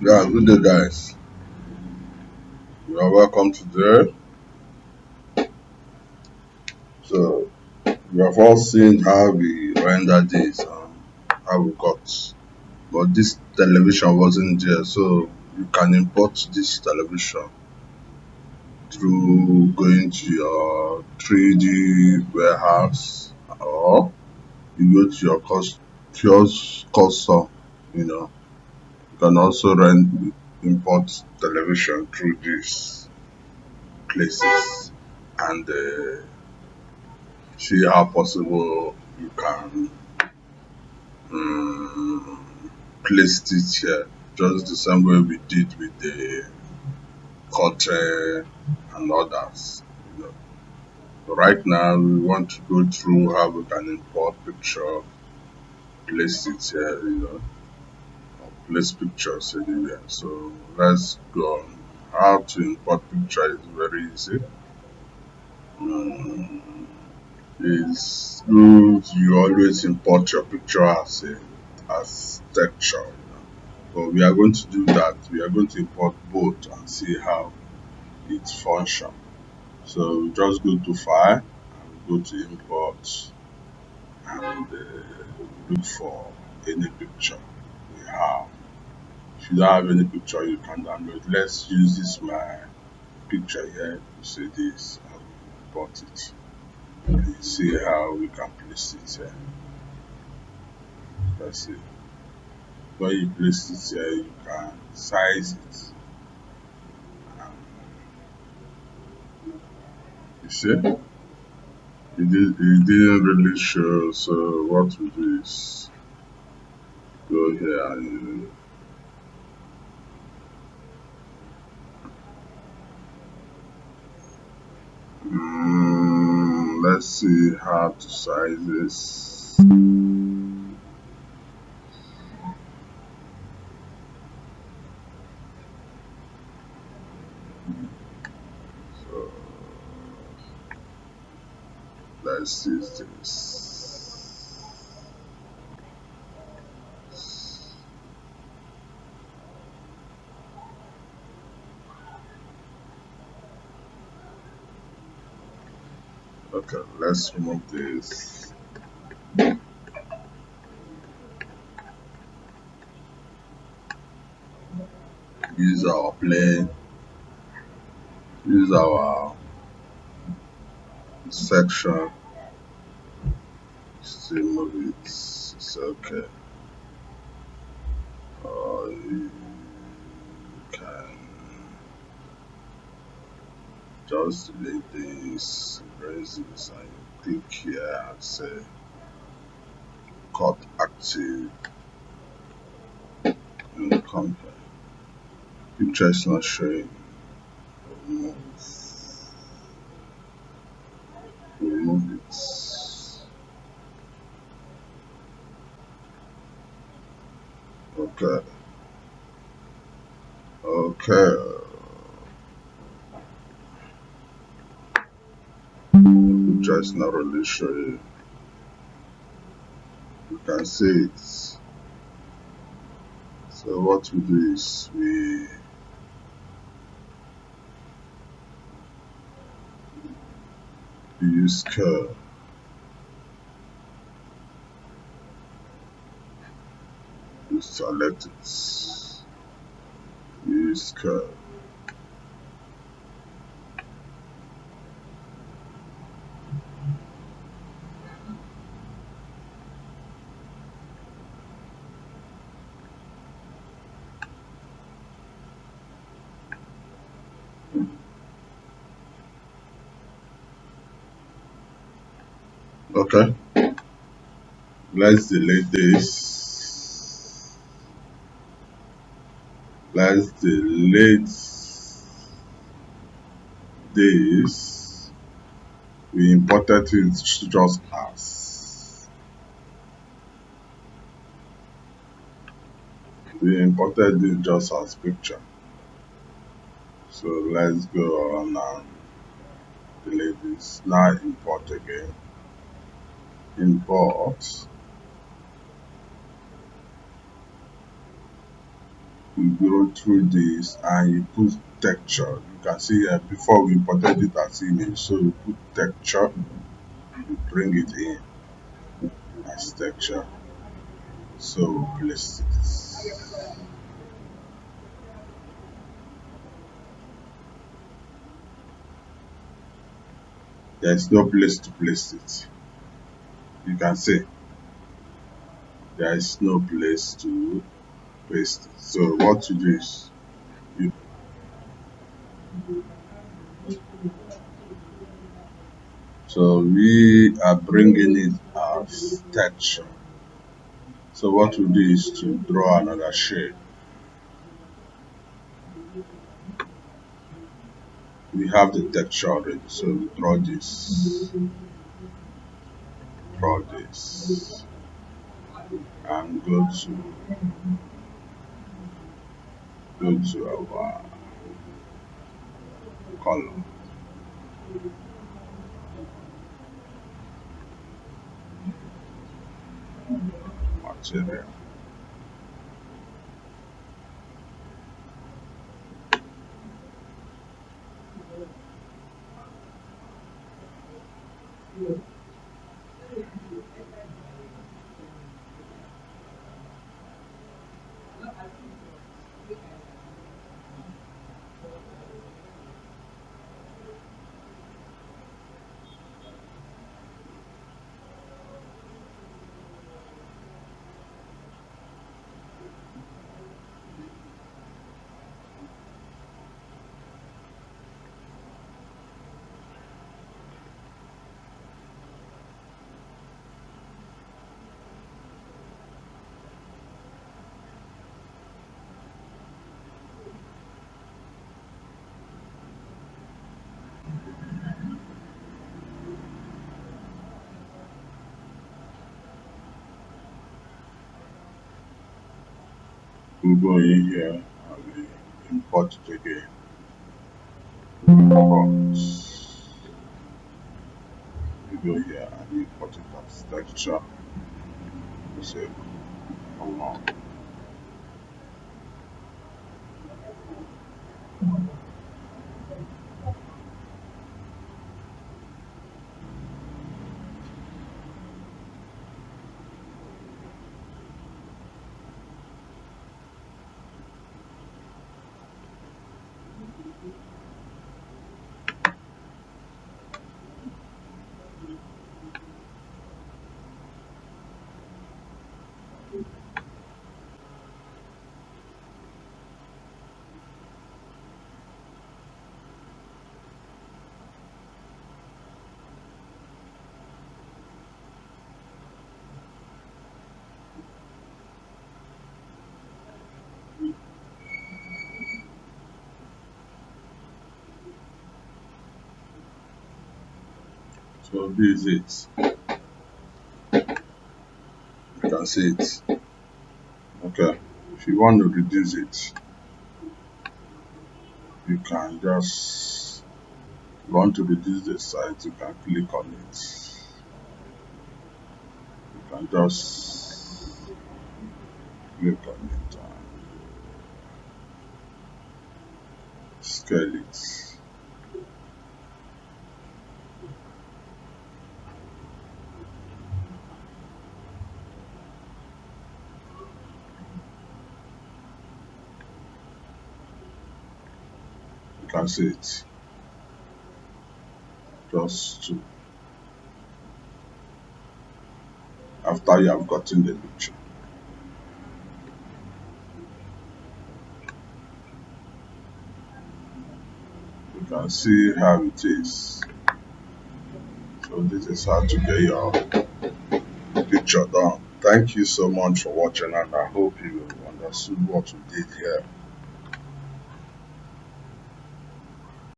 Yeah, good day, guys. You are welcome today. So, we have all seen how we render this and how we got. But this television wasn't there, so you can import this television through going to your 3D warehouse, or you go to your kiosk custom. You know, you can also import television through these places and see how possible you can um, place it here, just the same way we did with the curtain and others. You know. So right now, we want to go through how we can import picture, place it here, or place pictures anywhere. So let's go on. How to import picture is very easy. Um, it's good you always import your picture as texture. But we are going to do that. We are going to import both and see how it functions. So just go to File and go to Import and look for any picture we have. If you don't have any picture, you can download. Let's use this my picture here. You see this, I will import it. And you see how we can place it here. Let's see. When you place it here, you can size it. And you see, it didn't really show. So what we do is go here and let's see how to size this. So let's use this. Okay, let's remove this. Use our plane. Use our section. Still move it. It's okay. You can just delete this, erase this, and you click here and say cut active and come here. Picture is not showing. Remove, remove it. Okay. Okay. Picture is not really showing. You can see it. So what we do is we use curve. You select it. Use curve. Okay. Let's delete this. Let's delete this. We imported it just as. We imported it just as picture. So let's go on and delete this. Now import again. Import. you go through this and you put texture. You can see here before we imported it as image, so you put texture, you bring it in as texture, so place it. There is no place to place it. You can see there is no place to paste it. So what you do is you, so we are bringing it as texture. So what we do is to draw another shade. We have the texture already, so we draw this, and go to our color material. We go in here and we import it again. Import. We go here and import it as texture. We say, come on. So this is it. You can see it. Okay. If you want to reduce it, you can just, if you want to reduce the size, you can click on it. You can just click on it and scale it. You can see it. Just to, after you have gotten the picture. You can see how it is. So this is how to get your picture done. Thank you so much for watching, and I hope you understood what we did here.